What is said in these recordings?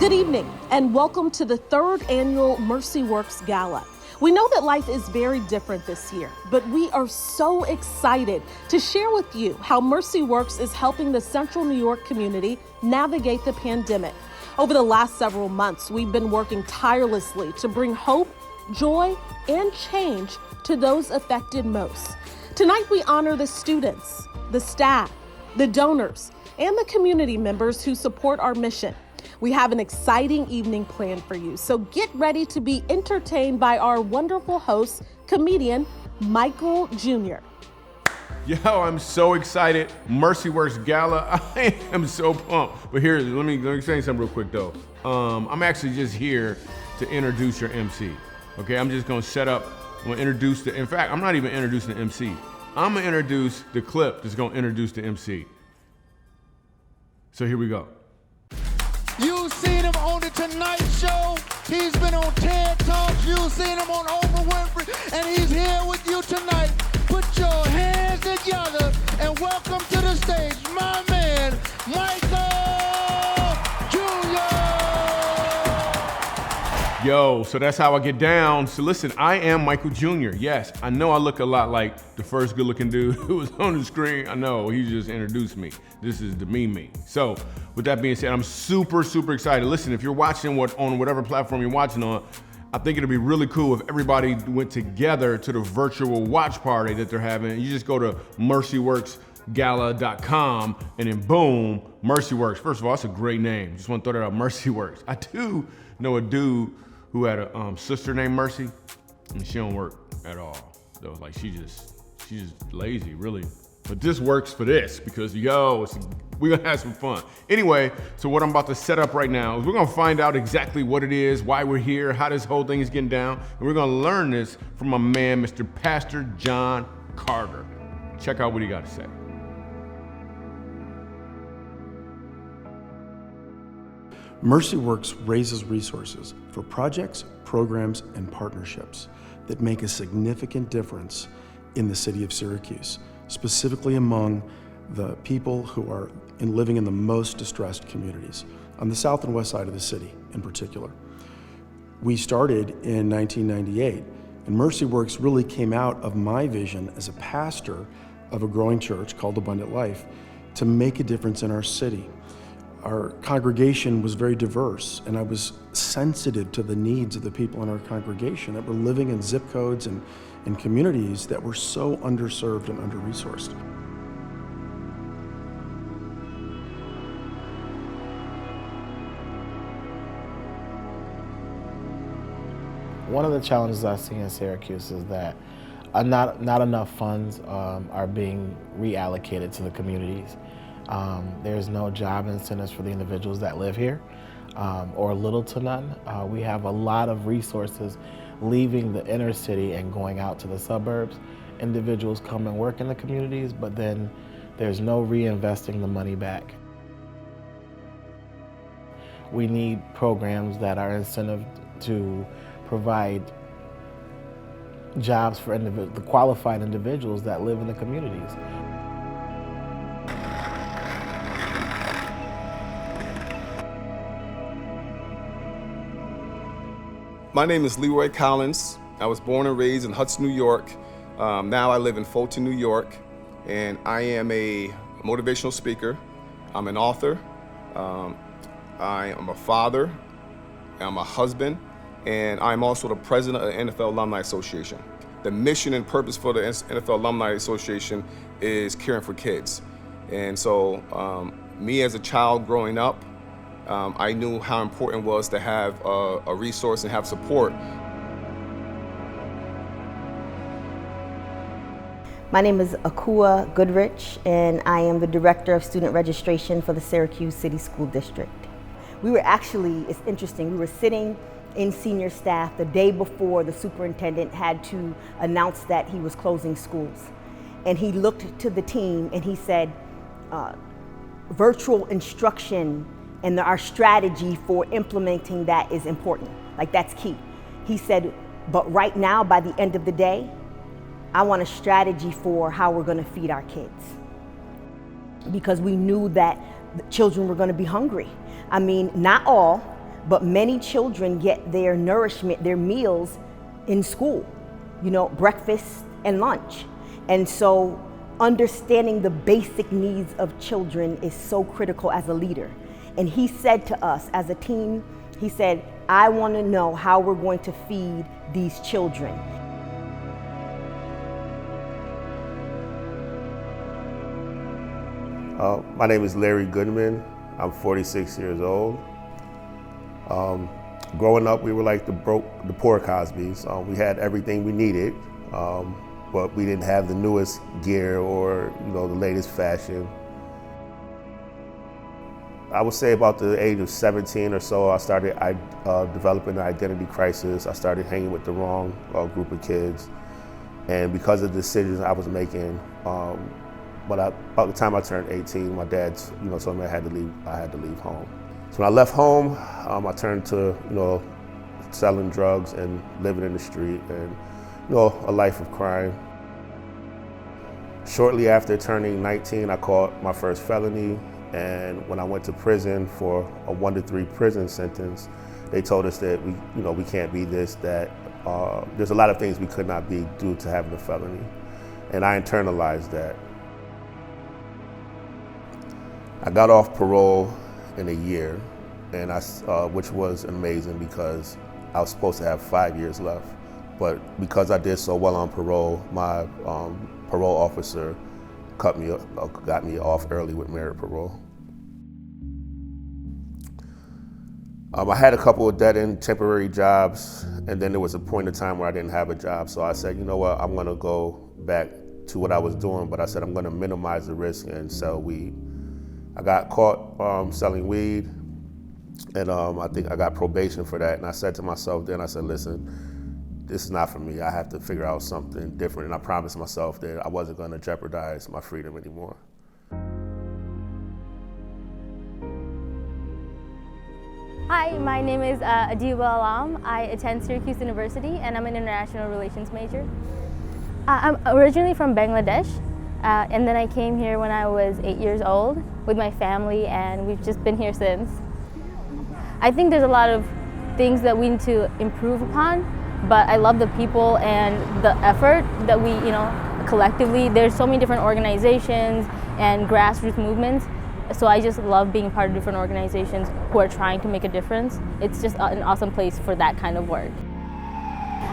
Good evening, and welcome to the third annual Mercy Works Gala. We know that life is very different this year, but we are so excited to share with you how Mercy Works is helping the Central New York community navigate the pandemic. Over the last several months, we've been working tirelessly to bring hope, joy, and change to those affected most. Tonight, we honor the students, the staff, the donors, and the community members who support our mission. We have an exciting evening planned for you, so get ready to be entertained by our wonderful host, comedian Michael Jr. Yo, I'm so excited. Mercy Works Gala. I am so pumped. But here, let me say something real quick though. I'm actually just here to introduce your MC. Okay, I'm just gonna set up. I'm gonna introduce in fact, I'm not even introducing the MC. I'm gonna introduce the clip that's gonna introduce the MC. So here we go. You've seen him on the Tonight Show. He's been on TED Talks. You've seen him on Oprah Winfrey, and he's here with you tonight. Put your hands together and welcome to the stage, my man, Michael Jr. Yo, so that's how I get down. So listen, I am Michael Jr. Yes, I know I look a lot like the first good-looking dude who was on the screen. I know, he just introduced me. This is the me. So with that being said, I'm super excited. Listen, if you're watching on whatever platform you're watching on, I think it'd be really cool if everybody went together to the virtual watch party that they're having. You just go to mercyworksgala.com and then boom, Mercy Works. First of all, that's a great name. Just want to throw that out, Mercy Works. I do know a dude who had a sister named Mercy, and she don't work at all. Though, like she's just lazy, really. But this works for this because we're gonna have some fun. Anyway, so what I'm about to set up right now is we're gonna find out exactly what it is, why we're here, how this whole thing is getting down, and we're gonna learn this from my man, Mr. Pastor John Carter. Check out what he got to say. Mercy Works raises resources for projects, programs, and partnerships that make a significant difference in the city of Syracuse, specifically among the people who are living in the most distressed communities, on the south and west side of the city in particular. We started in 1998, and Mercy Works really came out of my vision as a pastor of a growing church called Abundant Life to make a difference in our city. Our congregation was very diverse, and I was sensitive to the needs of the people in our congregation that were living in zip codes and in communities that were so underserved and under-resourced. One of the challenges I see in Syracuse is that not enough funds are being reallocated to the communities. There's no job incentives for the individuals that live here, or little to none. We have a lot of resources leaving the inner city and going out to the suburbs. Individuals come and work in the communities, but then there's no reinvesting the money back. We need programs that are incentive to provide jobs for the qualified individuals that live in the communities. My name is Leroy Collins. I was born and raised in Hudson, New York. Now I live in Fulton, New York, and I am a motivational speaker. I'm an author. I am a father. I'm a husband, and I'm also the president of the NFL Alumni Association. The mission and purpose for the NFL Alumni Association is caring for kids. And so me as a child growing up, I knew how important it was to have a resource and have support. My name is Akua Goodrich, and I am the Director of Student Registration for the Syracuse City School District. We were actually, it's interesting, we were sitting in senior staff the day before the superintendent had to announce that he was closing schools. And he looked to the team and he said, virtual instruction and our strategy for implementing that is important. Like, that's key. He said, but right now, by the end of the day, I want a strategy for how we're gonna feed our kids. Because we knew that the children were gonna be hungry. I mean, not all, but many children get their nourishment, their meals in school, breakfast and lunch. And so understanding the basic needs of children is so critical as a leader. And he said to us as a team, he said, I want to know how we're going to feed these children. My name is Larry Goodman. I'm 46 years old. Growing up, we were like the poor Cosbys. We had everything we needed, but we didn't have the newest gear or the latest fashion. I would say about the age of 17 or so, I started developing an identity crisis. I started hanging with the wrong group of kids, and because of the decisions I was making, about the time I turned 18, my dad, told me I had to leave home. So when I left home, I turned to, selling drugs and living in the street and, a life of crime. Shortly after turning 19, I caught my first felony. And when I went to prison for a 1 to 3 prison sentence, they told us that we can't be this, that there's a lot of things we could not be due to having a felony. And I internalized that. I got off parole in a year, and which was amazing because I was supposed to have 5 years left. But because I did so well on parole, my parole officer got me off early with merit parole. I had a couple of dead-end temporary jobs, and then there was a point in time where I didn't have a job. So I said, you know what, I'm gonna go back to what I was doing, but I said I'm gonna minimize the risk and sell weed. I got caught selling weed, and I think I got probation for that. And I said to myself then, I said, listen, this is not for me. I have to figure out something different. And I promised myself that I wasn't going to jeopardize my freedom anymore. Hi, my name is Adiwa Alam. I attend Syracuse University, and I'm an international relations major. I'm originally from Bangladesh. And then I came here when I was 8 years old with my family, and we've just been here since. I think there's a lot of things that we need to improve upon, but I love the people and the effort that we, collectively, there's so many different organizations and grassroots movements, so I just love being part of different organizations who are trying to make a difference. It's just an awesome place for that kind of work.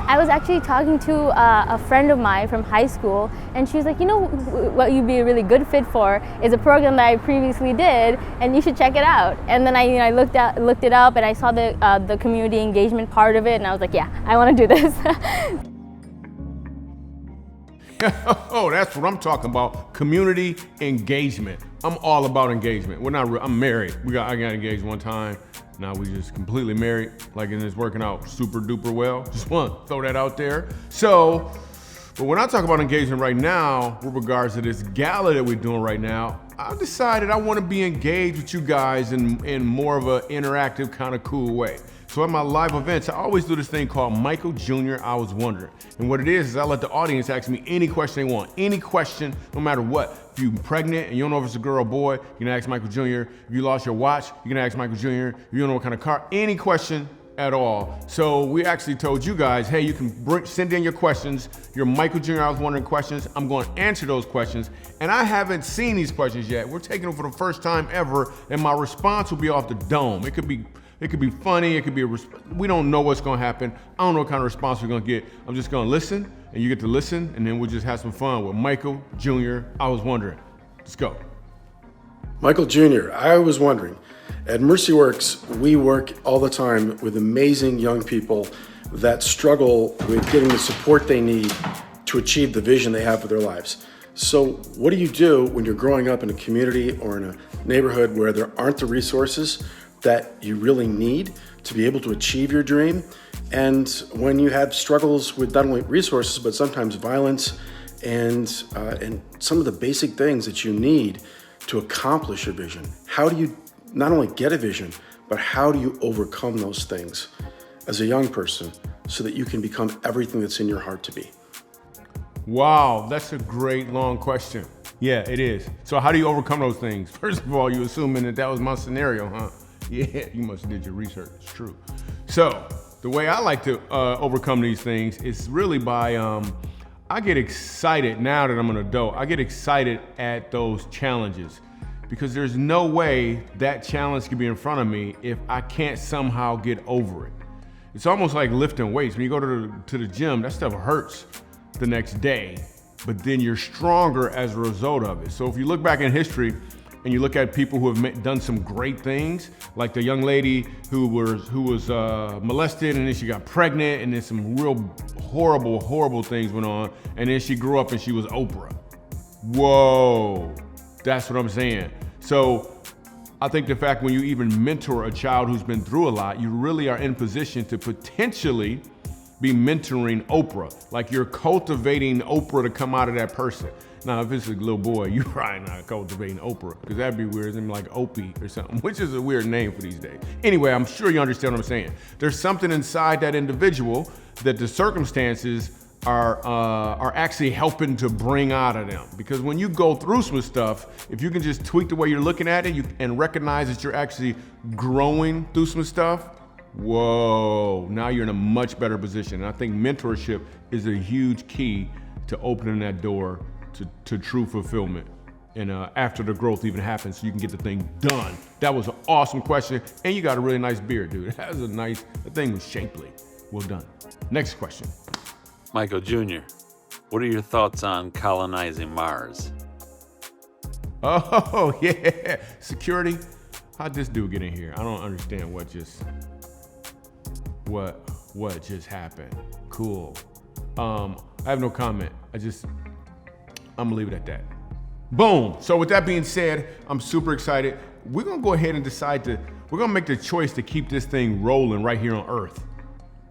I was actually talking to a friend of mine from high school, and she was like, what you'd be a really good fit for is a program that I previously did, and you should check it out. And then I looked it up, and I saw the community engagement part of it, and I was like, yeah, I want to do this. Oh, that's what I'm talking about. Community engagement. I'm all about engagement. I'm married. I got engaged one time. Now we just completely married, and it's working out super duper well. Just want to throw that out there. So, but when I talk about engagement right now, with regards to this gala that we're doing right now, I've decided I want to be engaged with you guys in more of an interactive kind of cool way. So at my live events, I always do this thing called Michael Jr. I Was Wondering. And what it is I let the audience ask me any question they want. Any question, no matter what. If you're pregnant and you don't know if it's a girl or boy, you can ask Michael Jr. If you lost your watch, you can ask Michael Jr. If you don't know what kind of car, any question at all. So we actually told you guys, hey, you can send in your questions, your Michael Jr. I Was Wondering questions. I'm going to answer those questions. And I haven't seen these questions yet. We're taking them for the first time ever, and my response will be off the dome. It could be funny, it could be we don't know what's gonna happen. I don't know what kind of response we're gonna get. I'm just gonna listen, and you get to listen, and then we'll just have some fun with Michael Jr. I Was Wondering. Let's go. Michael Jr., I was wondering. At Mercy Works, we work all the time with amazing young people that struggle with getting the support they need to achieve the vision they have for their lives. So what do you do when you're growing up in a community or in a neighborhood where there aren't the resources that you really need to be able to achieve your dream? And when you have struggles with not only resources, but sometimes violence and some of the basic things that you need to accomplish your vision, how do you not only get a vision, but how do you overcome those things as a young person so that you can become everything that's in your heart to be? Wow, that's a great long question. Yeah, it is. So how do you overcome those things? First of all, you assuming that was my scenario, huh? Yeah, you must have did your research, it's true. So, the way I like to overcome these things is really by, I get excited now that I'm an adult, I get excited at those challenges because there's no way that challenge can be in front of me if I can't somehow get over it. It's almost like lifting weights. When you go to the gym, that stuff hurts the next day, but then you're stronger as a result of it. So if you look back in history and you look at people who have done some great things, like the young lady who was molested and then she got pregnant and then some real horrible things went on, and then she grew up and she was Oprah. Whoa, that's what I'm saying. So I think the fact when you even mentor a child who's been through a lot, you really are in position to potentially be mentoring Oprah. Like you're cultivating Oprah to come out of that person. Now, if it's a little boy, you're probably not cultivating Oprah, because that'd be weird. It's like Opie or something, which is a weird name for these days. Anyway, I'm sure you understand what I'm saying. There's something inside that individual that the circumstances are actually helping to bring out of them. Because when you go through some stuff, if you can just tweak the way you're looking at it and recognize that you're actually growing through some stuff, whoa, now you're in a much better position. And I think mentorship is a huge key to opening that door to true fulfillment. And after the growth even happens, so you can get the thing done. That was an awesome question. And you got a really nice beard, dude. That was the thing was shapely. Well done. Next question. Michael Jr., what are your thoughts on colonizing Mars? Oh, yeah. Security. How'd this dude get in here? I don't understand what just happened. Cool. I have no comment. I'm gonna leave it at that. Boom. So with that being said, I'm super excited. We're gonna go ahead and we're gonna make the choice to keep this thing rolling right here on Earth.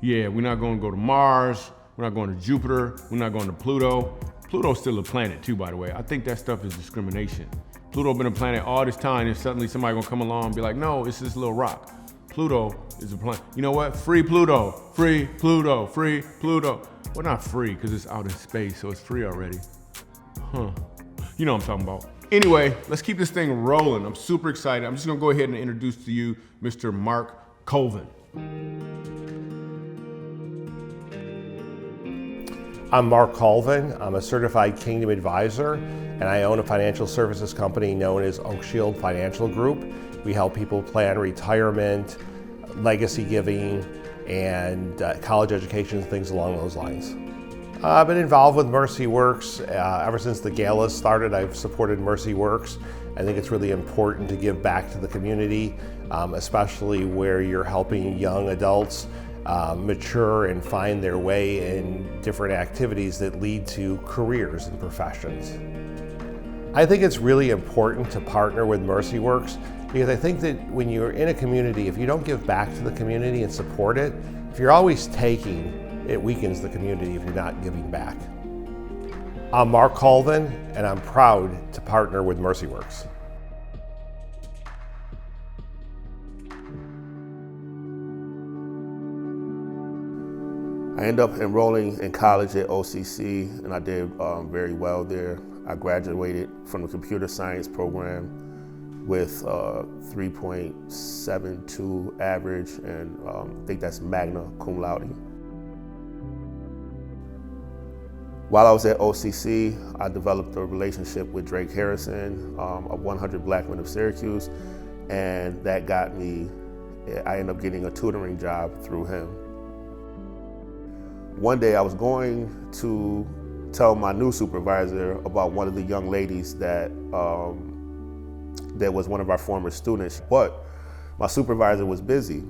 Yeah, we're not gonna go to Mars. We're not going to Jupiter. We're not going to Pluto. Pluto's still a planet too, by the way. I think that stuff is discrimination. Pluto been a planet all this time, and suddenly somebody gonna come along and be like, no, it's this little rock. Pluto is a planet. You know what? Free Pluto. Free Pluto. Free Pluto. Well, not free, because it's out in space, so it's free already. Huh. You know what I'm talking about. Anyway, let's keep this thing rolling. I'm super excited. I'm just gonna go ahead and introduce to you Mr. Mark Colvin. I'm Mark Colvin. I'm a certified Kingdom advisor, and I own a financial services company known as Oak Shield Financial Group. We help people plan retirement, legacy giving, and college education, things along those lines. I've been involved with Mercy Works ever since the Gala started. I've supported Mercy Works. I think it's really important to give back to the community, especially where you're helping young adults mature and find their way in different activities that lead to careers and professions. I think it's really important to partner with Mercy Works, because I think that when you're in a community, if you don't give back to the community and support it, if you're always taking, it weakens the community if you're not giving back. I'm Mark Colvin, and I'm proud to partner with Mercy Works. I ended up enrolling in college at OCC, and I did very well there. I graduated from the computer science program with 3.72 average, and I think that's magna cum laude. While I was at OCC, I developed a relationship with Drake Harrison, a 100 Black Men of Syracuse, and that got me, I ended up getting a tutoring job through him. One day I was going to tell my new supervisor about one of the young ladies that was one of our former students, but my supervisor was busy.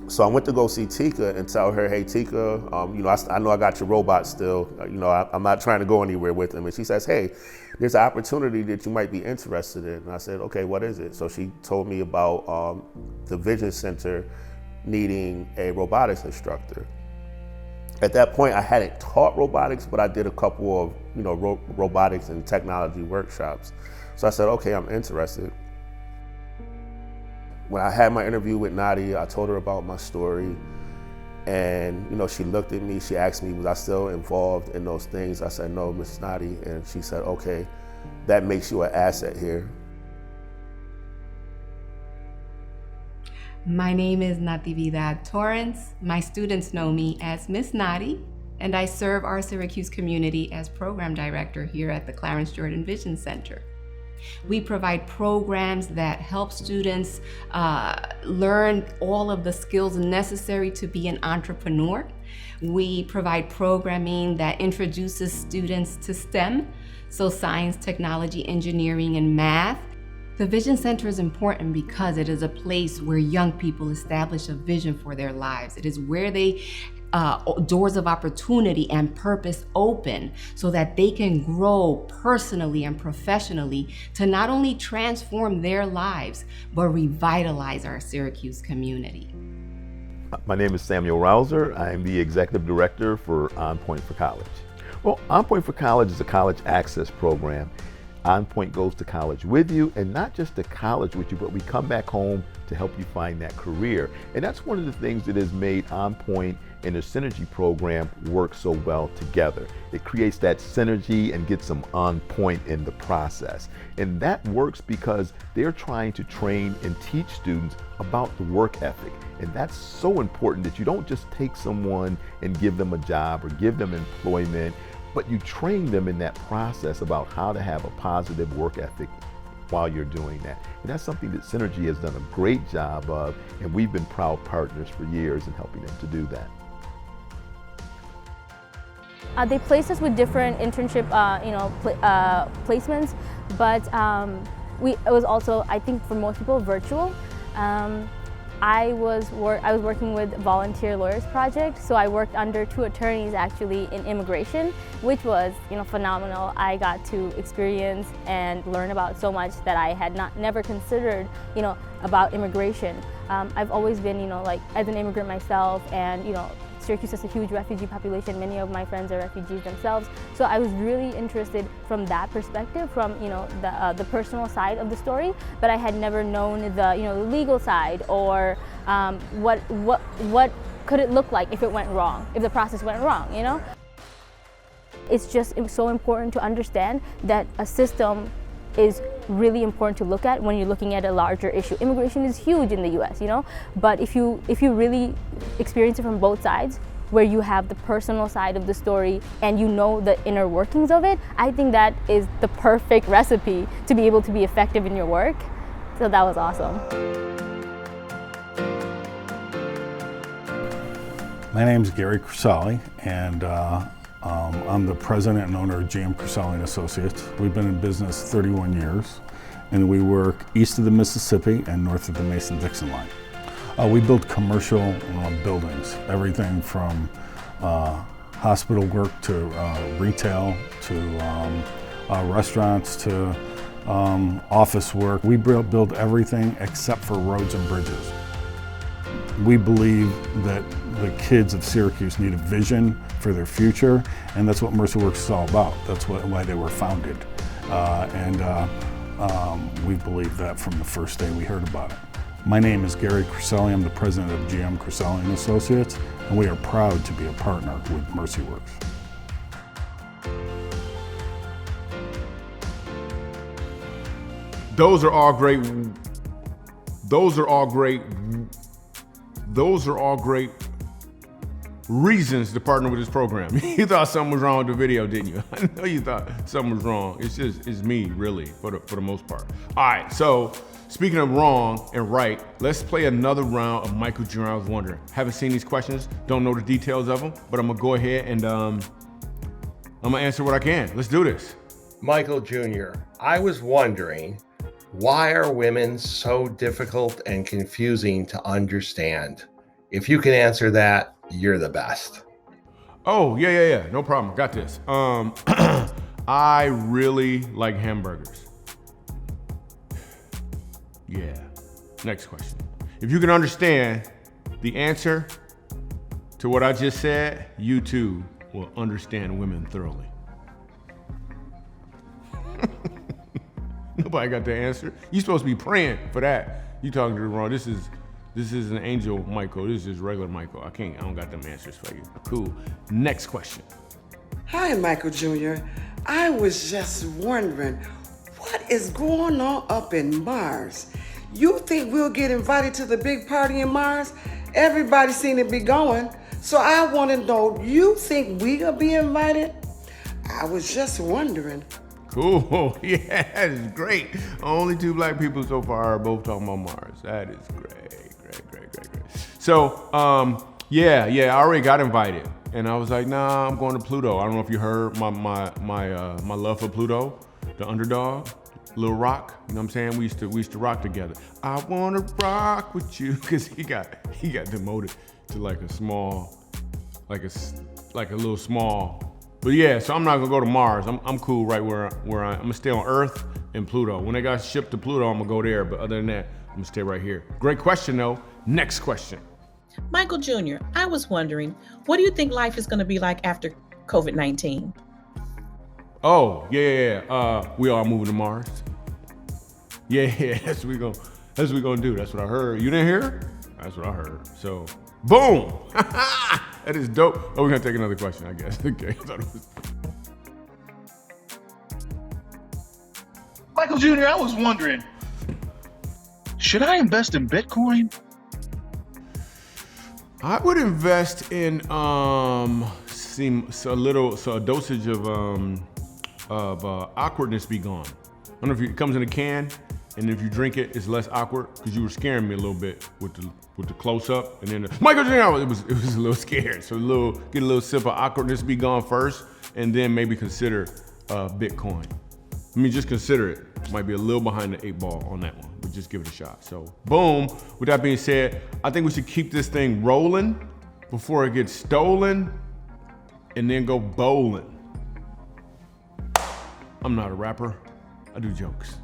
So I went to go see Tika and tell her, hey Tika, I know I got your robot still, I'm not trying to go anywhere with him. And she says, hey, there's an opportunity that you might be interested in. And I said, okay, what is it? So she told me about the Vision Center needing a robotics instructor. At that point, I hadn't taught robotics, but I did a couple of, robotics and technology workshops. So I said, okay, I'm interested. When I had my interview with Nadia, I told her about my story, and she looked at me. She asked me, was I still involved in those things? I said, no, Miss Nadia, and she said, okay, that makes you an asset here. My name is Natividad Torrance. My students know me as Miss Nati, and I serve our Syracuse community as program director here at the Clarence Jordan Vision Center. We provide programs that help students learn all of the skills necessary to be an entrepreneur. We provide programming that introduces students to STEM, so science, technology, engineering, and math. The Vision Center is important because it is a place where young people establish a vision for their lives. It is where they doors of opportunity and purpose open so that they can grow personally and professionally to not only transform their lives, but revitalize our Syracuse community. My name is Samuel Rouser. I am the Executive Director for On Point for College. Well, On Point for College is a college access program. On Point goes to college with you, and not just to college with you, but we come back home to help you find that career. And that's one of the things that has made On Point and the Synergy program work so well together. It creates that synergy and gets them on point in the process. And that works because they're trying to train and teach students about the work ethic. And that's so important that you don't just take someone and give them a job or give them employment, but you train them in that process about how to have a positive work ethic while you're doing that. And that's something that Synergy has done a great job of, and we've been proud partners for years in helping them to do that. They placed us with different internship placements, but it was also, I think for most people, virtual. I was working with Volunteer Lawyers Project, so I worked under 2 attorneys actually in immigration, which was phenomenal. I got to experience and learn about so much that I had never considered about immigration. I've always been like as an immigrant myself, and Syracuse has a huge refugee population. Many of my friends are refugees themselves, so I was really interested from that perspective, from the personal side of the story. But I had never known the the legal side, or what could it look like if it went wrong, if the process went wrong. It's just so important to understand that a system is really important to look at when you're looking at a larger issue. Immigration is huge in the U.S., but if you really experience it from both sides, where you have the personal side of the story and the inner workings of it, I think that is the perfect recipe to be able to be effective in your work. So that was awesome. My name is Gary Crisali, and I'm the president and owner of GM Crisali & Associates. We've been in business 31 years, and we work east of the Mississippi and north of the Mason-Dixon line. We build commercial buildings, everything from hospital work to retail to restaurants to office work. We build everything except for roads and bridges. We believe that the kids of Syracuse need a vision for their future, and that's what MercyWorks is all about. That's why they were founded. We believed that from the first day we heard about it. My name is Gary Crisali. I'm the president of GM Crisali & Associates, and we are proud to be a partner with MercyWorks. Those are all great reasons to partner with this program. You thought something was wrong with the video, didn't you? I know you thought something was wrong. It's me, really, for the most part. All right, so speaking of wrong and right, let's play another round of Michael Jr. I Was Wondering. Haven't seen these questions, don't know the details of them, but I'm gonna go ahead and I'm gonna answer what I can. Let's do this. Michael Jr., I was wondering, why are women so difficult and confusing to understand? If you can answer that, you're the best. Oh, yeah. No problem. Got this. I really like hamburgers. Yeah. Next question. If you can understand the answer to what I just said, you too will understand women thoroughly. Nobody got the answer. You're supposed to be praying for that. You talking to the wrong. This is an angel Michael. This is regular Michael. I don't got them answers for you. Cool. Next question. Hi, Michael Jr. I was just wondering, what is going on up in Mars? You think we'll get invited to the big party in Mars? Everybody seem to be going. So I want to know, you think we'll be invited? I was just wondering. Cool. Yeah, that is great. Only 2 black people so far are both talking about Mars. That is great. So, yeah, I already got invited. And I was like, nah, I'm going to Pluto. I don't know if you heard my love for Pluto, the underdog, Lil Rock. You know what I'm saying? We used to rock together. I wanna rock with you, because he got demoted to like a small, like a little small. But yeah, so I'm not gonna go to Mars. I'm cool right where I'm gonna stay on Earth and Pluto. When they got shipped to Pluto, I'm gonna go there. But other than that, I'm gonna stay right here. Great question though. Next question. Michael Jr., I was wondering, what do you think life is going to be like after COVID-19? Oh, yeah. We all moving to Mars. Yeah, that's what we gonna do. That's what I heard. You didn't hear? That's what I heard. So, boom! That is dope. Oh, we're gonna take another question, I guess. Okay. Michael Jr., I was wondering, should I invest in Bitcoin? I would invest in a dosage of awkwardness be gone. I don't know if it comes in a can, and if you drink it, it's less awkward, because you were scaring me a little bit with the close up, and then Michael Jr. it was a little scared. So get a little sip of awkwardness be gone first, and then maybe consider Bitcoin. I mean, just consider it. Might be a little behind the 8 ball on that one, but just give it a shot. So boom. With that being said, I think we should keep this thing rolling before it gets stolen, and then go bowling. I'm not a rapper. I do jokes,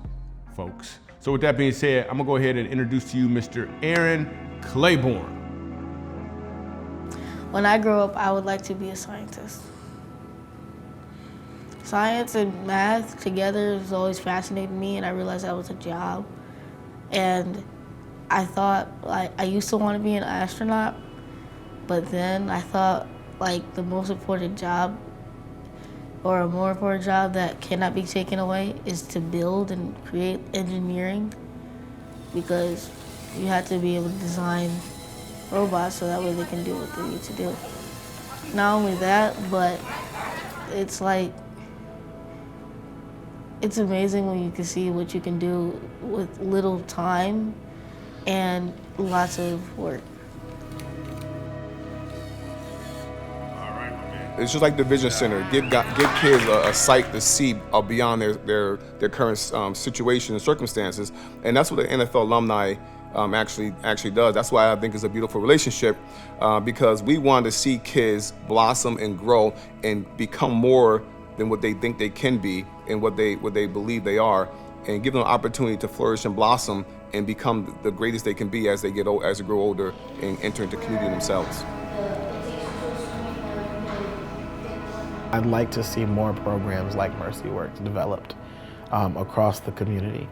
folks. So with that being said, I'm gonna go ahead and introduce to you Mr. Aaron Claiborne. When I grow up, I would like to be a scientist. Science and math together has always fascinated me, and I realized that was a job. And I thought, I used to want to be an astronaut, but then I thought, the most important job, or a more important job that cannot be taken away, is to build and create engineering, because you have to be able to design robots so that way they can do what they need to do. Not only that, but it's it's amazing when you can see what you can do with little time and lots of work. It's just like the Vision Center. Give kids a sight to see beyond their current situation and circumstances, and that's what the NFL alumni actually does. That's why I think it's a beautiful relationship, because we want to see kids blossom and grow and become more than what they think they can be and what they believe they are, and give them an opportunity to flourish and blossom and become the greatest they can be as they grow older and enter into community themselves. I'd like to see more programs like Mercy Works developed across the community,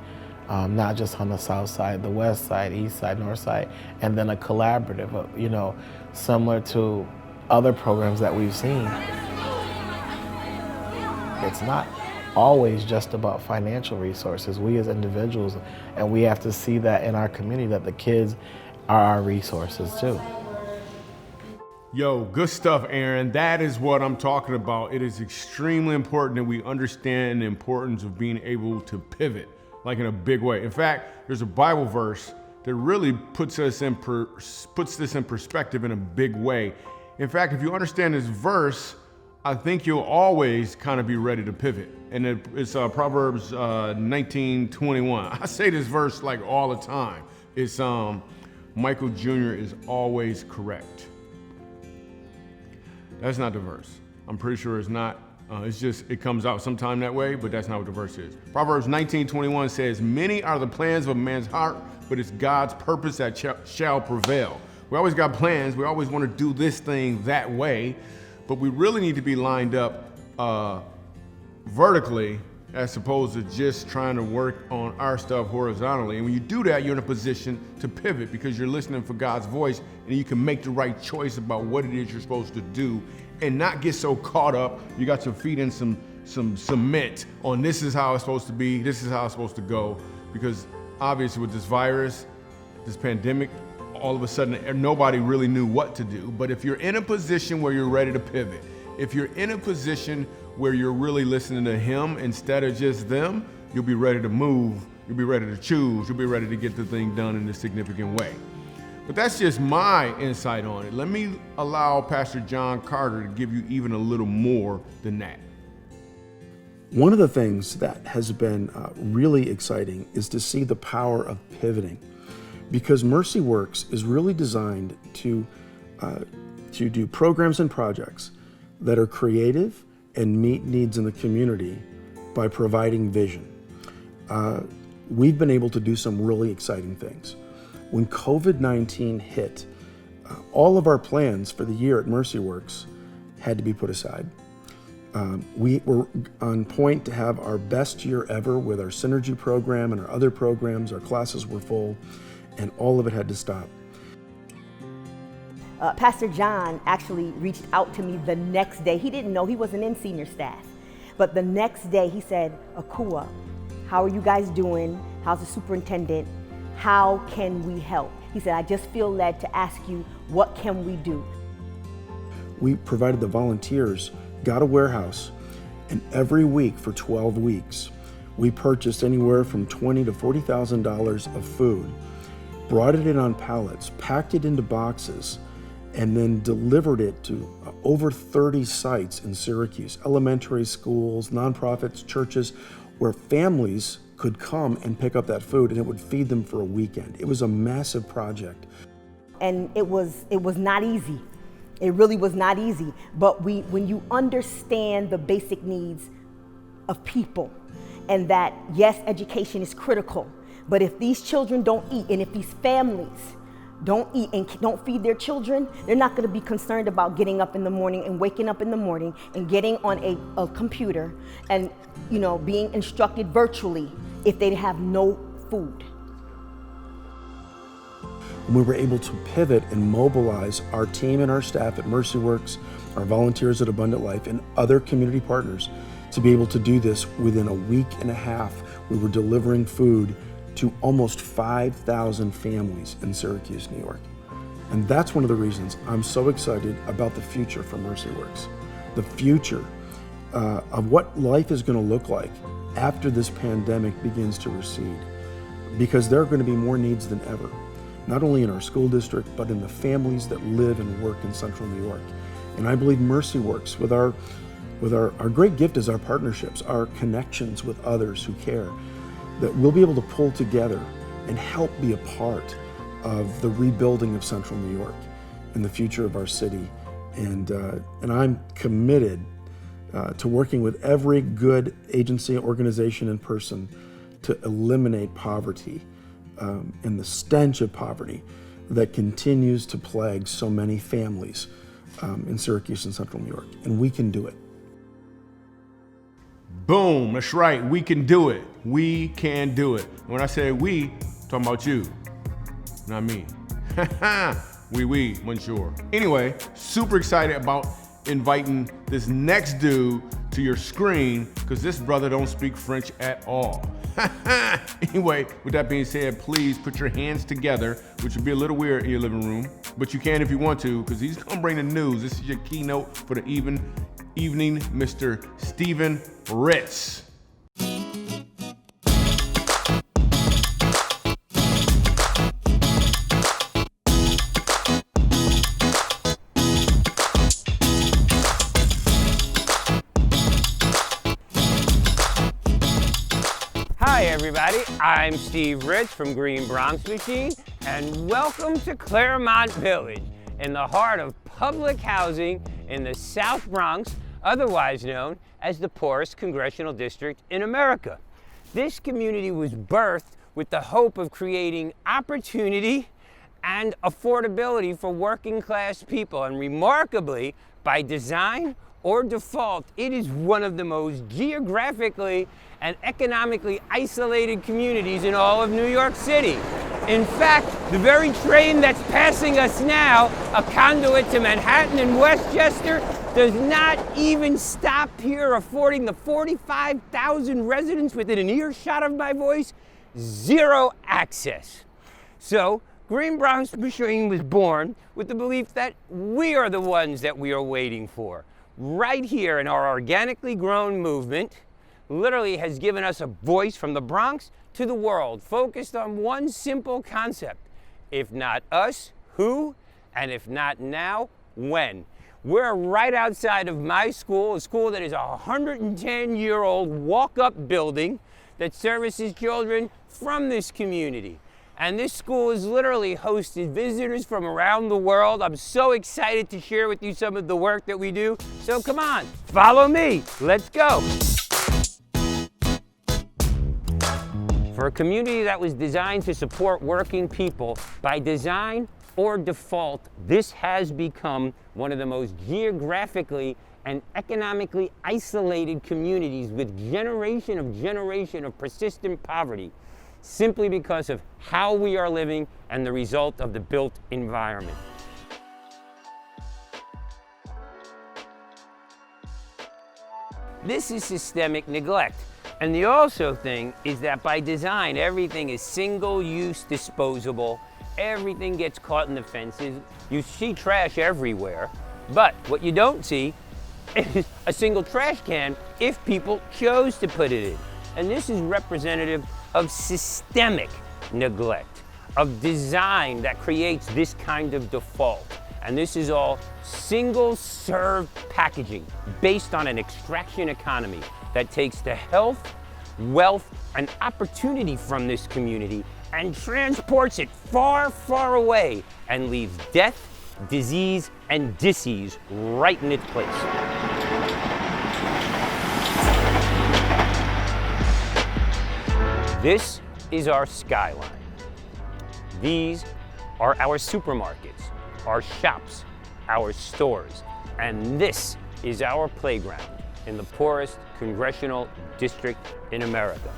not just on the south side, the west side, east side, north side, and then a collaborative, similar to other programs that we've seen. It's not always just about financial resources. We as individuals, and we have to see that in our community, that the kids are our resources too. Yo, good stuff, Aaron. That is what I'm talking about. It is extremely important that we understand the importance of being able to pivot, in a big way. In fact, there's a Bible verse that really puts this in perspective in a big way. In fact, if you understand this verse, I think you'll always kind of be ready to pivot. And it's Proverbs 19:21. I say this verse all the time. It's Michael Jr. is always correct. That's not the verse. I'm pretty sure it's not. It's just, it comes out sometime that way, but that's not what the verse is. Proverbs 19:21 says, "Many are the plans of a man's heart, but it's God's purpose that shall prevail." We always got plans. We always want to do this thing that way, but we really need to be lined up vertically as opposed to just trying to work on our stuff horizontally. And when you do that, you're in a position to pivot because you're listening for God's voice, and you can make the right choice about what it is you're supposed to do and not get so caught up. You got your feet in some cement on this is how it's supposed to be, this is how it's supposed to go. Because obviously with this virus, this pandemic, all of a sudden nobody really knew what to do. But if you're in a position where you're ready to pivot, if you're in a position where you're really listening to him instead of just them, you'll be ready to move, you'll be ready to choose, you'll be ready to get the thing done in a significant way. But that's just my insight on it. Let me allow Pastor John Carter to give you even a little more than that. One of the things that has been really exciting is to see the power of pivoting, because Mercy Works is really designed to do programs and projects that are creative and meet needs in the community by providing vision. We've been able to do some really exciting things. When COVID-19 hit, all of our plans for the year at Mercy Works had to be put aside. We were on point to have our best year ever with our Synergy program and our other programs. Our classes were full, and all of it had to stop. Pastor John actually reached out to me the next day. He didn't know, he wasn't in senior staff. But the next day he said, Akua, how are you guys doing? How's the superintendent? How can we help? He said, I just feel led to ask you, what can we do? We provided the volunteers, got a warehouse, and every week for 12 weeks, we purchased anywhere from $20,000 to $40,000 of food, brought it in on pallets, packed it into boxes, and then delivered it to over 30 sites in Syracuse, elementary schools, nonprofits, churches, where families could come and pick up that food and it would feed them for a weekend. It was a massive project. And it was not easy. It really was not easy. But when you understand the basic needs of people, and that yes, education is critical, but if these children don't eat, and if these families don't eat and don't feed their children, they're not going to be concerned about getting up in the morning and waking up in the morning and getting on a computer and being instructed virtually if they have no food. We were able to pivot and mobilize our team and our staff at Mercy Works, our volunteers at Abundant Life, and other community partners to be able to do this within a week and a half. We were delivering food to almost 5,000 families in Syracuse, New York. And that's one of the reasons I'm so excited about the future for Mercy Works. The future of what life is going to look like after this pandemic begins to recede. Because there are going to be more needs than ever, not only in our school district, but in the families that live and work in Central New York. And I believe Mercy Works, with our great gift is our partnerships, our connections with others who care, that we'll be able to pull together and help be a part of the rebuilding of Central New York and the future of our city. And I'm committed to working with every good agency, organization, and person to eliminate poverty and the stench of poverty that continues to plague so many families in Syracuse and Central New York. And we can do it. Boom, that's right, we can do it. We can do it. When I say we, I'm talking about you, not me. We, wasn't sure. Anyway, super excited about inviting this next dude to your screen, because this brother don't speak French at all. Anyway, with that being said, please put your hands together, which would be a little weird in your living room, but you can if you want to, because he's gonna bring the news. This is your keynote for the evening, Mr. Stephen Ritz. Hi everybody, I'm Steve Ritz from Green Bronx Machine, and welcome to Claremont Village, in the heart of public housing in the South Bronx, otherwise known as the poorest congressional district in America. This community was birthed with the hope of creating opportunity and affordability for working class people, and remarkably, by design or default, it is one of the most geographically and economically isolated communities in all of New York City. In fact, the very train that's passing us now, a conduit to Manhattan and Westchester, does not even stop here, affording the 45,000 residents within an earshot of my voice zero access. So Green Bronx Machine was born with the belief that we are the ones that we are waiting for. Right here in our organically grown movement, literally has given us a voice from the Bronx to the world, focused on one simple concept. If not us, who? And if not now, when? We're right outside of my school, a school that is a 110-year-old walk-up building that services children from this community. And this school has literally hosted visitors from around the world. I'm so excited to share with you some of the work that we do. So come on, follow me, let's go. For a community that was designed to support working people by design or default, this has become one of the most geographically and economically isolated communities with generation of persistent poverty, simply because of how we are living and the result of the built environment. This is systemic neglect. And the also thing is that by design, everything is single-use disposable. Everything gets caught in the fences. You see trash everywhere, but what you don't see is a single trash can if people chose to put it in. And this is representative of systemic neglect, of design that creates this kind of default. And this is all single-serve packaging based on an extraction economy that takes the health, wealth, and opportunity from this community and transports it far, far away and leaves death, disease, and disease right in its place. This is our skyline. These are our supermarkets, our shops, our stores, and this is our playground in the poorest congressional district in America.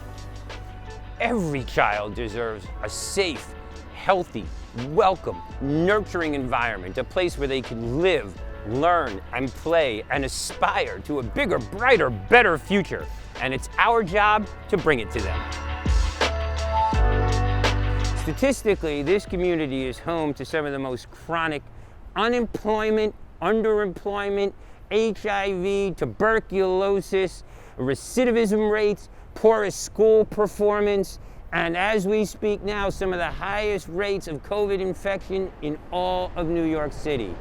Every child deserves a safe, healthy, welcome, nurturing environment, a place where they can live, learn, and play, and aspire to a bigger, brighter, better future. And it's our job to bring it to them. Statistically, this community is home to some of the most chronic unemployment, underemployment, HIV, tuberculosis, recidivism rates, poorest school performance, and as we speak now, some of the highest rates of COVID infection in all of New York City.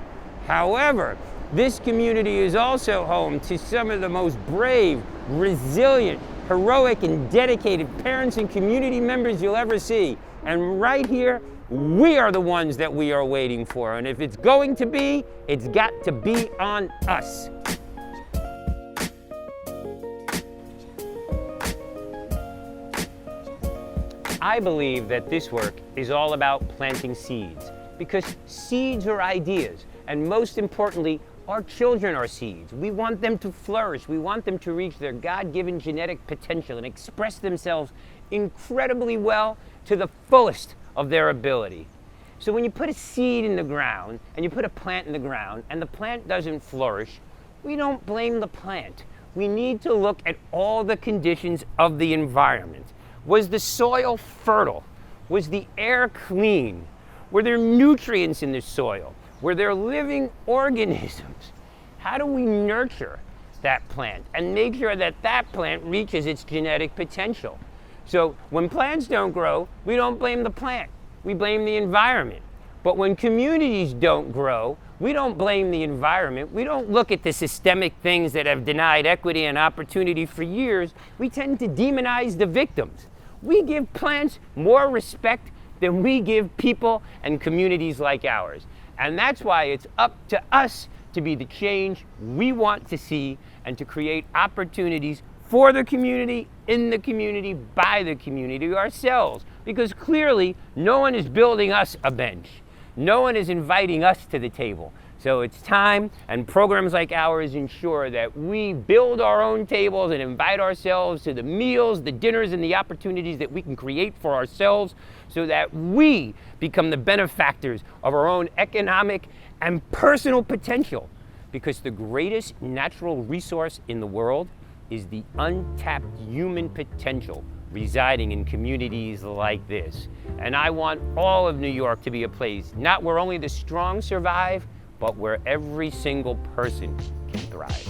However, this community is also home to some of the most brave, resilient, heroic, and dedicated parents and community members you'll ever see. And right here, we are the ones that we are waiting for. And if it's going to be, it's got to be on us. I believe that this work is all about planting seeds, because seeds are ideas, and most importantly, our children are seeds. We want them to flourish. We want them to reach their God-given genetic potential and express themselves incredibly well to the fullest of their ability. So when you put a seed in the ground and you put a plant in the ground and the plant doesn't flourish, we don't blame the plant. We need to look at all the conditions of the environment. Was the soil fertile? Was the air clean? Were there nutrients in the soil? Were there living organisms? How do we nurture that plant and make sure that that plant reaches its genetic potential? So when plants don't grow, we don't blame the plant, we blame the environment. But when communities don't grow, we don't blame the environment. We don't look at the systemic things that have denied equity and opportunity for years. We tend to demonize the victims. We give plants more respect than we give people and communities like ours. And that's why it's up to us to be the change we want to see and to create opportunities for the community, in the community, by the community, ourselves. Because clearly, no one is building us a bench. No one is inviting us to the table. So it's time, and programs like ours ensure that we build our own tables and invite ourselves to the meals, the dinners, and the opportunities that we can create for ourselves so that we become the benefactors of our own economic and personal potential. Because the greatest natural resource in the world is the untapped human potential, residing in communities like this. And I want all of New York to be a place not where only the strong survive, but where every single person can thrive.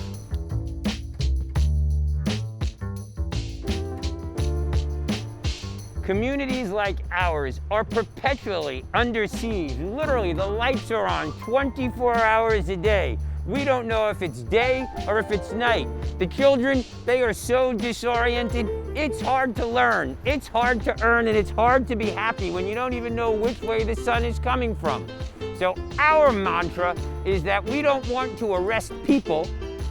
Communities like ours are perpetually under siege. Literally, the lights are on 24 hours a day. We don't know if it's day or if it's night. The children, they are so disoriented. It's hard to learn, it's hard to earn, and it's hard to be happy when you don't even know which way the sun is coming from. So our mantra is that we don't want to arrest people,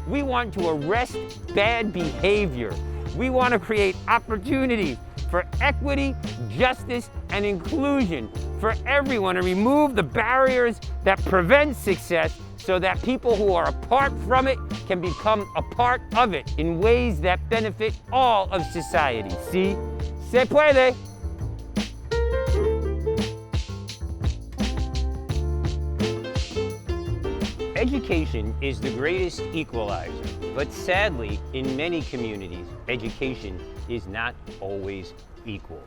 we want to arrest bad behavior. We want to create opportunities for equity, justice, and inclusion for everyone, and remove the barriers that prevent success so that people who are apart from it can become a part of it in ways that benefit all of society. Si se puede. Education is the greatest equalizer, but sadly, in many communities, education is not always equal.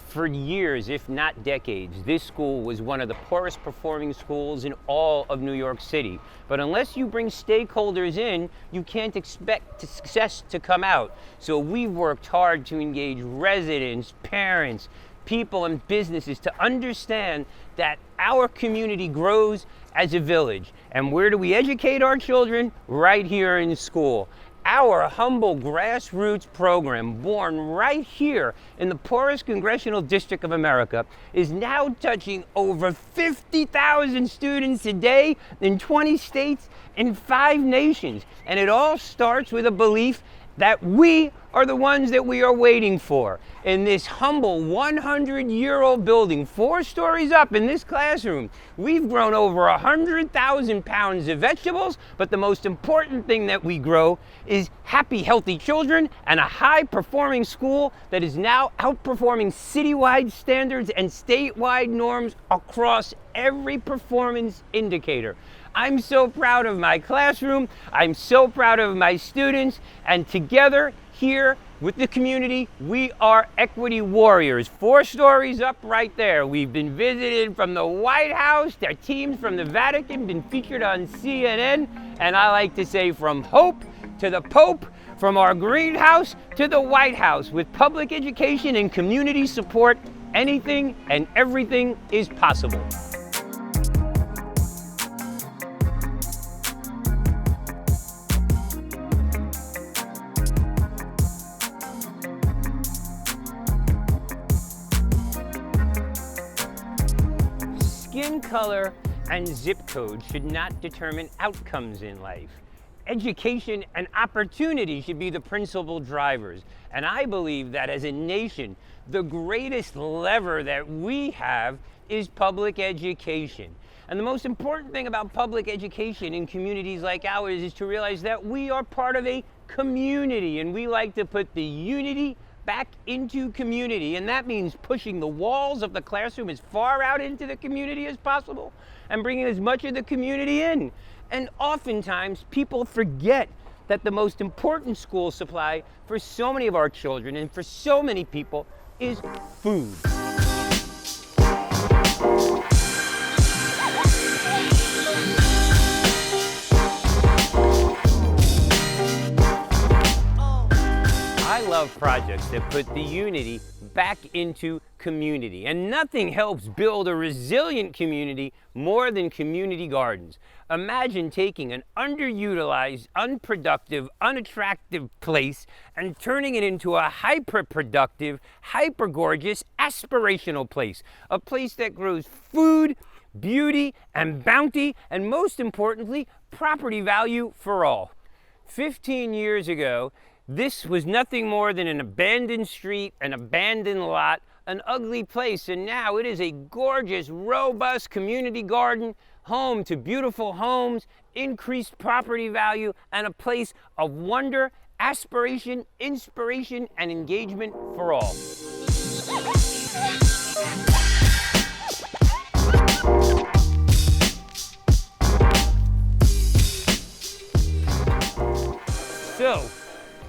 For years, if not decades, this school was one of the poorest performing schools in all of New York City. But unless you bring stakeholders in, you can't expect success to come out. So we've worked hard to engage residents, parents, people, and businesses to understand that our community grows as a village. And where do we educate our children? Right here in school. Our humble grassroots program, born right here in the poorest congressional district of America, is now touching over 50,000 students a day in 20 states in 5 nations. And it all starts with a belief that we are the ones that we are waiting for. In this humble 100-year-old building, 4 stories up in this classroom, we've grown over 100,000 pounds of vegetables, but the most important thing that we grow is happy, healthy children and a high-performing school that is now outperforming citywide standards and statewide norms across every performance indicator. I'm so proud of my classroom, I'm so proud of my students, and together here with the community, we are equity warriors. 4 stories up right there. We've been visited from the White House, their teams from the Vatican, been featured on CNN, and I like to say from hope to the Pope, from our greenhouse to the White House. With public education and community support, anything and everything is possible. Skin color and zip code should not determine outcomes in life. Education and opportunity should be the principal drivers. And I believe that as a nation, the greatest lever that we have is public education. And the most important thing about public education in communities like ours is to realize that we are part of a community, and we like to put the unity back into community, and that means pushing the walls of the classroom as far out into the community as possible and bringing as much of the community in. And oftentimes people forget that the most important school supply for so many of our children and for so many people is food. I love projects that put the unity back into community, and nothing helps build a resilient community more than community gardens. Imagine taking an underutilized, unproductive, unattractive place and turning it into a hyper-productive, hyper-gorgeous, aspirational place. A place that grows food, beauty, and bounty, and most importantly, property value for all. 15 years ago, this was nothing more than an abandoned street, an abandoned lot, an ugly place, and now it is a gorgeous, robust community garden, home to beautiful homes, increased property value, and a place of wonder, aspiration, inspiration, and engagement for all. So,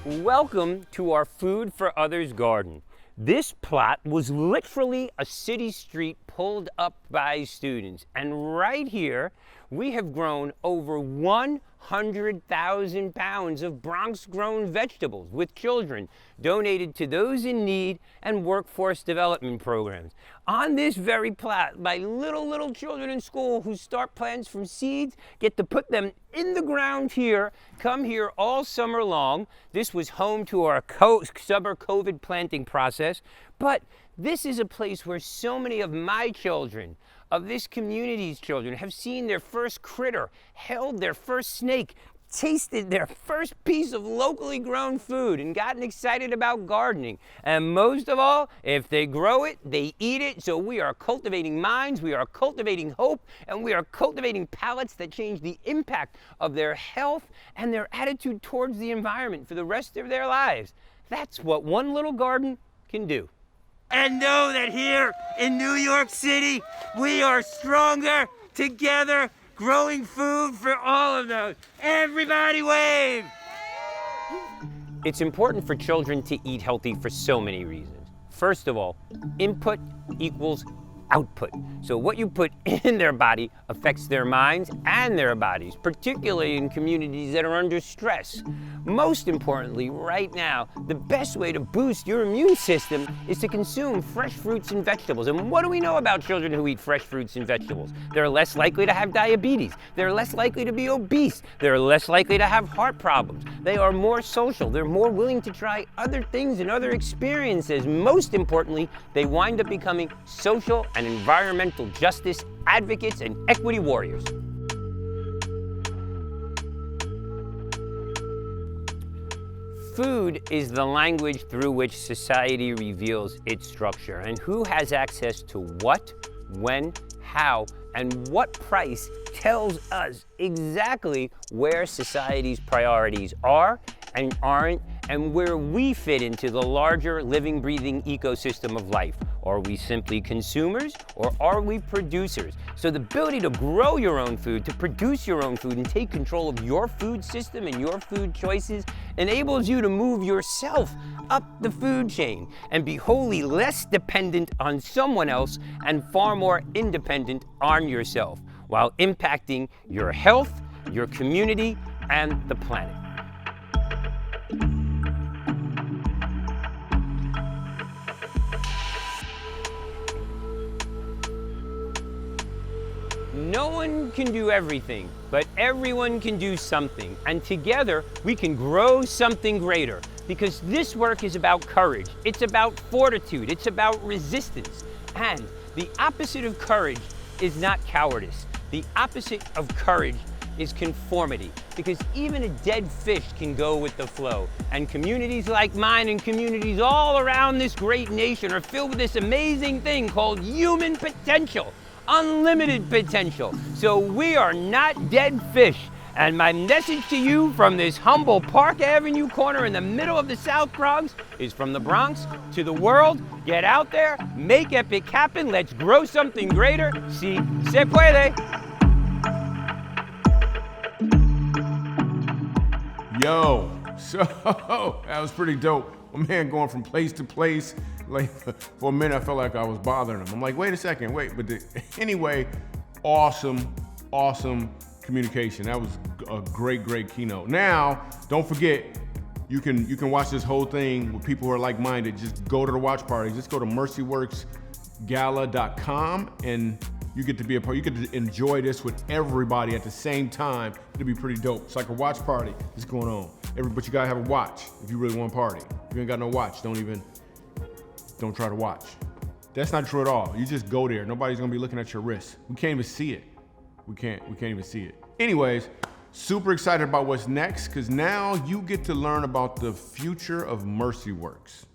welcome to our Food for Others garden. This plot was literally a city street pulled up by students. And right here, we have grown over 100,000 pounds of Bronx-grown vegetables with children donated to those in need and workforce development programs. On this very plot, my little children in school who start plants from seeds get to put them in the ground here, come here all summer long. This was home to our summer COVID planting process, but this is a place where so many of my children, of this community's children, have seen their first critter, held their first snake, tasted their first piece of locally grown food, and gotten excited about gardening. And most of all, if they grow it, they eat it. So we are cultivating minds, we are cultivating hope, and we are cultivating palates that change the impact of their health and their attitude towards the environment for the rest of their lives. That's what one little garden can do. And know that here in New York City, we are stronger together, growing food for all of those. Everybody wave! It's important for children to eat healthy for so many reasons. First of all, input equals output. So what you put in their body affects their minds and their bodies, particularly in communities that are under stress. Most importantly, right now, the best way to boost your immune system is to consume fresh fruits and vegetables. And what do we know about children who eat fresh fruits and vegetables? They're less likely to have diabetes. They're less likely to be obese. They're less likely to have heart problems. They are more social. They're more willing to try other things and other experiences. Most importantly, they wind up becoming social and environmental justice advocates and equity warriors. Food is the language through which society reveals its structure, and who has access to what, when, how, and what price tells us exactly where society's priorities are and aren't, and where we fit into the larger living, breathing ecosystem of life. Are we simply consumers, or are we producers? So the ability to grow your own food, to produce your own food, and take control of your food system and your food choices enables you to move yourself up the food chain and be wholly less dependent on someone else and far more independent on yourself, while impacting your health, your community, and the planet. No one can do everything, but everyone can do something. And together, we can grow something greater. Because this work is about courage. It's about fortitude. It's about resistance. And the opposite of courage is not cowardice. The opposite of courage is conformity. Because even a dead fish can go with the flow. And communities like mine and communities all around this great nation are filled with this amazing thing called human potential. Unlimited potential. So we are not dead fish. And my message to you from this humble Park Avenue corner in the middle of the South Bronx is from the Bronx to the world. Get out there, make epic happen, let's grow something greater. Si se puede. Yo, so that was pretty dope. My man going from place to place. Like, for a minute, I felt like I was bothering him. I'm like, wait a second, wait. But anyway, awesome communication. That was a great keynote. Now, don't forget, you can watch this whole thing with people who are like-minded. Just go to the watch party. Just go to mercyworksgala.com and you get to be a part. You get to enjoy this with everybody at the same time. It'll be pretty dope. It's like a watch party that's going on. But you gotta have a watch if you really want to party. If you ain't got no watch, don't try to watch. That's not true at all. You just go there. Nobody's gonna be looking at your wrist. We can't even see it. We can't even see it. Anyways, super excited about what's next, because now you get to learn about the future of MercyWorks.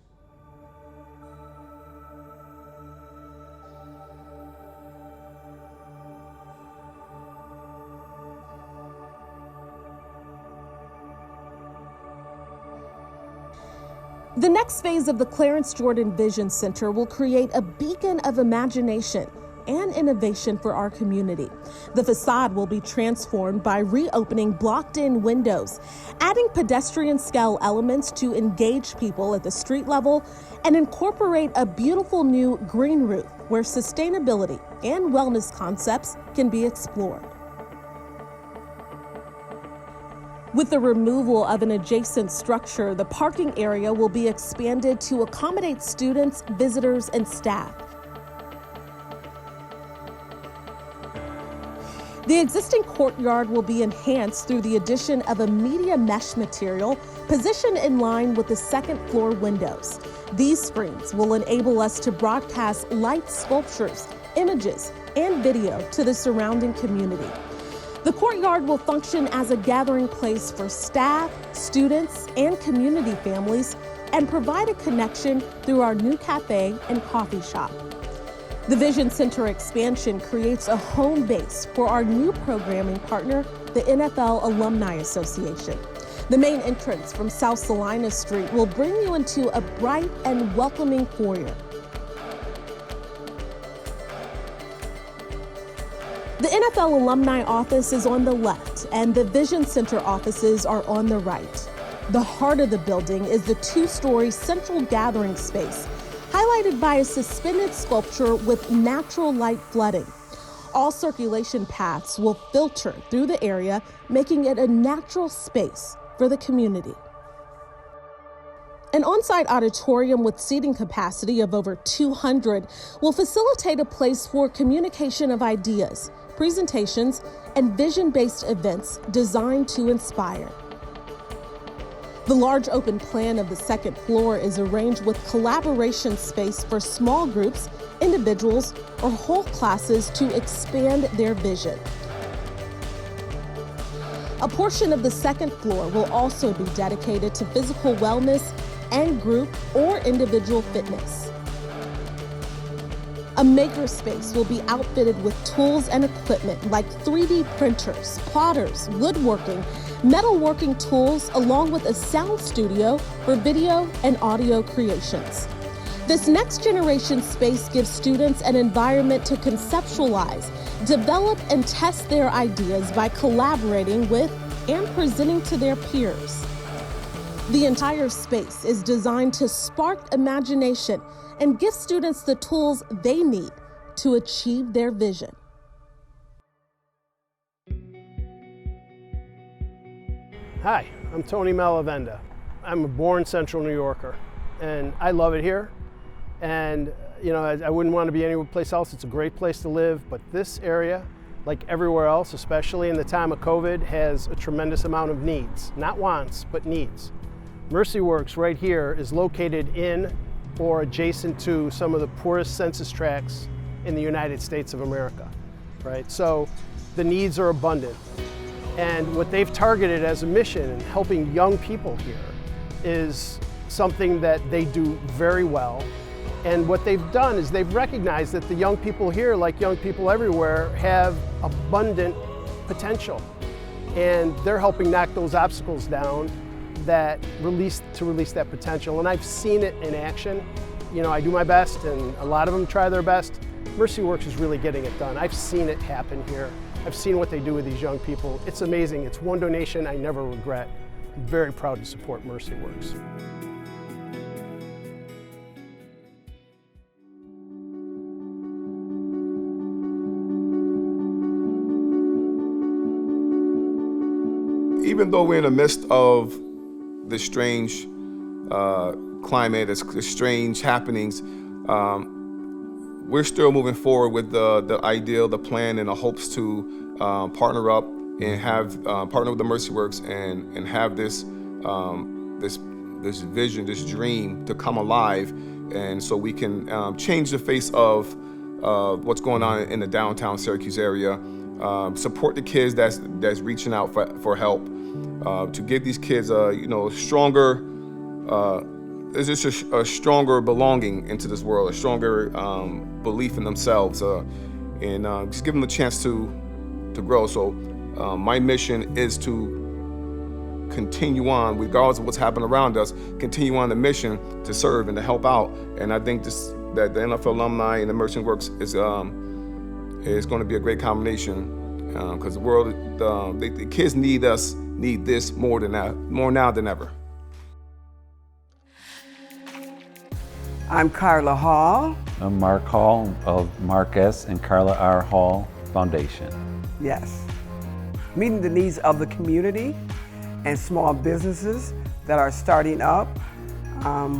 The next phase of the Clarence Jordan Vision Center will create a beacon of imagination, and innovation for our community. The facade will be transformed by reopening blocked-in windows, adding pedestrian-scale elements to engage people at the street level, and incorporate a beautiful new green roof where sustainability and wellness concepts can be explored. With the removal of an adjacent structure, the parking area will be expanded to accommodate students, visitors, and staff. The existing courtyard will be enhanced through the addition of a media mesh material positioned in line with the second floor windows. These screens will enable us to broadcast light sculptures, images, and video to the surrounding community. The courtyard will function as a gathering place for staff, students, and community families, and provide a connection through our new cafe and coffee shop. The Vision Center expansion creates a home base for our new programming partner, the NFL Alumni Association. The main entrance from South Salina Street will bring you into a bright and welcoming foyer. The NFL Alumni office is on the left, and the Vision Center offices are on the right. The heart of the building is the two-story central gathering space, highlighted by a suspended sculpture with natural light flooding. All circulation paths will filter through the area, making it a natural space for the community. An on-site auditorium with seating capacity of over 200 will facilitate a place for communication of ideas, presentations, and vision-based events designed to inspire. The large open plan of the second floor is arranged with collaboration space for small groups, individuals, or whole classes to expand their vision. A portion of the second floor will also be dedicated to physical wellness and group or individual fitness. A makerspace will be outfitted with tools and equipment like 3D printers, plotters, woodworking, metalworking tools, along with a sound studio for video and audio creations. This next generation space gives students an environment to conceptualize, develop, and test their ideas by collaborating with and presenting to their peers. The entire space is designed to spark imagination and give students the tools they need to achieve their vision. Hi, I'm Tony Malavenda. I'm a born Central New Yorker, and I love it here. And you know, I wouldn't want to be any place else. It's a great place to live, but this area, like everywhere else, especially in the time of COVID, has a tremendous amount of needs. Not wants, but needs. MercyWorks right here is located in or adjacent to some of the poorest census tracts in the United States of America, right? So the needs are abundant. And what they've targeted as a mission in helping young people here is something that they do very well. And what they've done is they've recognized that the young people here, like young people everywhere, have abundant potential. And they're helping knock those obstacles down that release that potential. And I've seen it in action. You know, I do my best and a lot of them try their best. MercyWorks is really getting it done. I've seen it happen here. I've seen what they do with these young people. It's amazing. It's one donation I never regret. I'm very proud to support MercyWorks. Even though we're in the midst of this strange climate, this strange happenings, we're still moving forward with the ideal, the plan, and the hopes to partner up and have partner with the MercyWorks and have this vision, this dream to come alive, and so we can change the face of what's going on in the downtown Syracuse area. Support the kids that's reaching out for help. To give these kids a stronger, it's just a stronger belonging into this world, a stronger belief in themselves, and just give them a chance to grow. So my mission is to continue on, regardless of what's happening around us, continue on the mission to serve and to help out. And I think that the NFL Alumni and the MercyWorks it's going to be a great combination because the world, the kids need this more now than ever. I'm Carla Hall. I'm Mark Hall of Mark S. and Carla R. Hall Foundation. Yes. Meeting the needs of the community and small businesses that are starting up.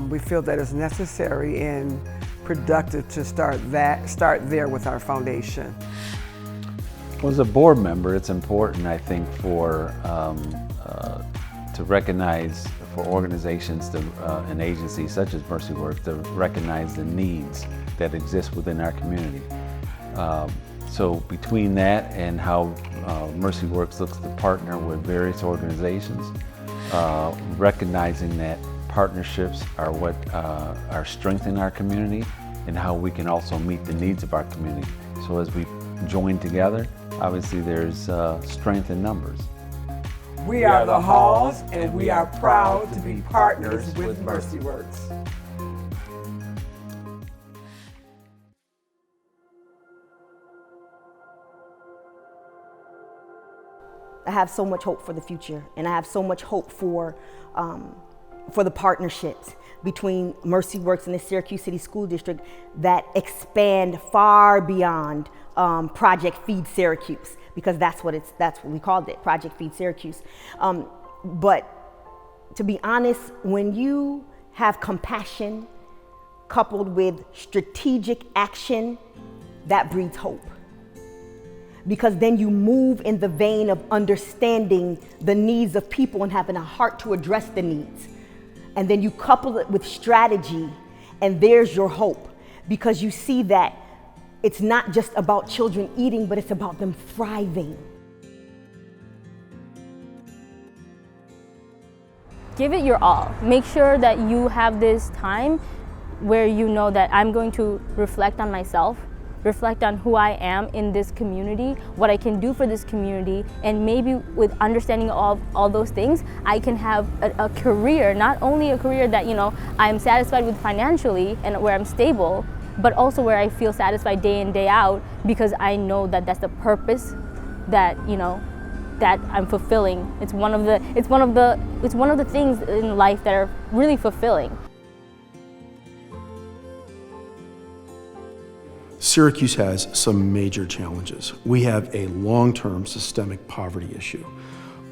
We feel that it's necessary and productive to start there with our foundation. Well, as a board member, it's important, I think, for to recognize for organizations and agencies such as Mercy Works to recognize the needs that exist within our community. So between that and how Mercy Works looks to partner with various organizations, recognizing that partnerships are what are strengthening our community and how we can also meet the needs of our community. So as we join together, obviously there's strength in numbers. We are the Halls, and we are proud to be partners with Mercy Works. I have so much hope for the future, and I have so much hope for the partnerships between Mercy Works and the Syracuse City School District that expand far beyond Project Feed Syracuse, because that's what we called it, Project Feed Syracuse. But to be honest, when you have compassion coupled with strategic action, that breeds hope. Because then you move in the vein of understanding the needs of people and having a heart to address the needs. And then you couple it with strategy, and there's your hope, because you see that it's not just about children eating, but it's about them thriving. Give it your all. Make sure that you have this time where you know that I'm going to reflect on myself, reflect on who I am in this community, what I can do for this community, and maybe with understanding all those things, I can have a career, not only a career that, you know, I'm satisfied with financially and where I'm stable, but also where I feel satisfied day in, day out, because I know that that's the purpose that, you know, that I'm fulfilling. It's one of the things in life that are really fulfilling. Syracuse has some major challenges. We have a long-term systemic poverty issue.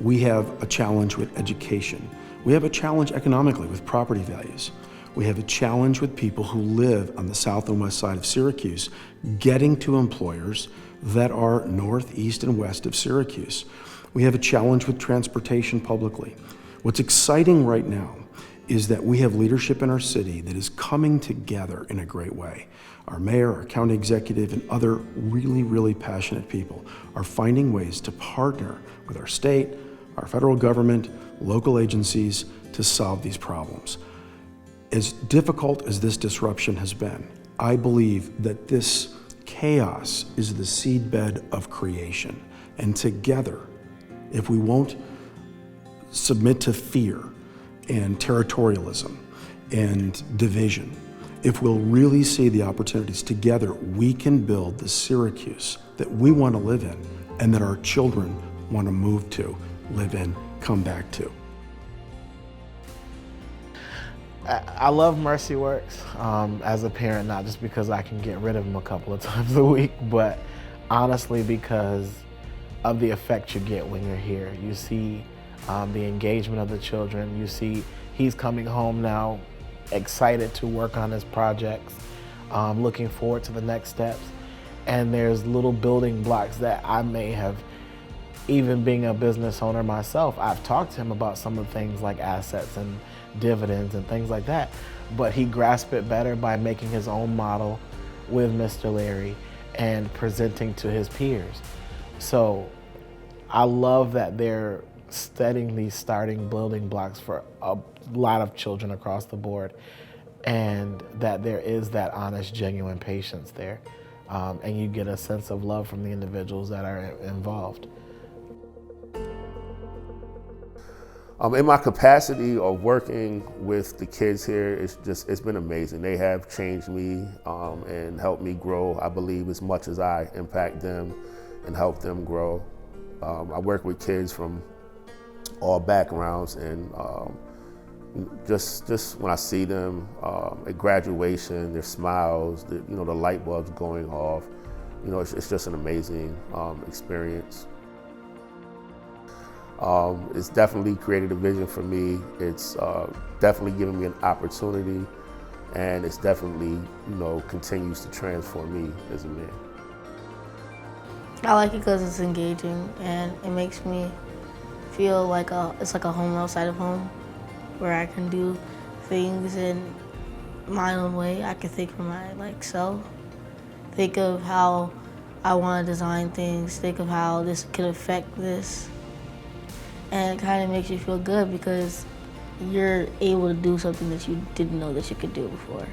We have a challenge with education. We have a challenge economically with property values. We have a challenge with people who live on the south and west side of Syracuse getting to employers that are north, east, and west of Syracuse. We have a challenge with transportation publicly. What's exciting right now is that we have leadership in our city that is coming together in a great way. Our mayor, our county executive, and other really, really passionate people are finding ways to partner with our state, our federal government, local agencies to solve these problems. As difficult as this disruption has been, I believe that this chaos is the seedbed of creation. And together, if we won't submit to fear and territorialism and division, if we'll really see the opportunities together, we can build the Syracuse that we want to live in and that our children want to move to, live in, come back to. I love Mercy Works as a parent, not just because I can get rid of them a couple of times a week, but honestly because of the effect you get when you're here. You see the engagement of the children. You see he's coming home now excited to work on his projects, looking forward to the next steps. And there's little building blocks that I may have, even being a business owner myself, I've talked to him about some of the things like assets and dividends and things like that, but he grasped it better by making his own model with Mr. Larry and presenting to his peers. So I love that they're setting these starting building blocks for a lot of children across the board, and that there is that honest, genuine patience there, and you get a sense of love from the individuals that are involved. In my capacity of working with the kids here, it's been amazing. They have changed me and helped me grow, I believe, as much as I impact them and help them grow. I work with kids from all backgrounds, and just when I see them at graduation, their smiles, the light bulbs going off, it's just an amazing experience. It's definitely created a vision for me. It's definitely given me an opportunity, and it's definitely, continues to transform me as a man. I like it because it's engaging and it makes me feel like it's like a home outside of home, where I can do things in my own way. I can think for my self, think of how I want to design things, think of how this could affect this. And it kind of makes you feel good because you're able to do something that you didn't know that you could do before.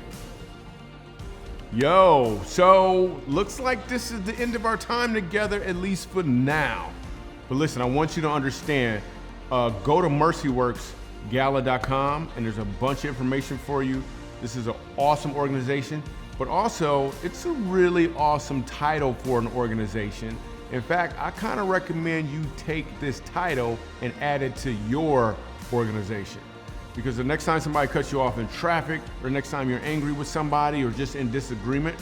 Yo, so looks like this is the end of our time together, at least for now. But listen, I want you to understand, go to mercyworksgala.com and there's a bunch of information for you. This is an awesome organization, but also it's a really awesome title for an organization. In fact, I kind of recommend you take this title and add it to your organization. Because the next time somebody cuts you off in traffic, or next time you're angry with somebody or just in disagreement,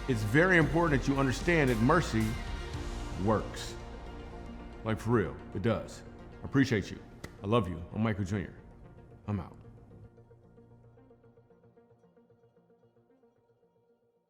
it's very important that you understand that mercy works. Like, for real, it does. I appreciate you. I love you. I'm Michael Jr. I'm out.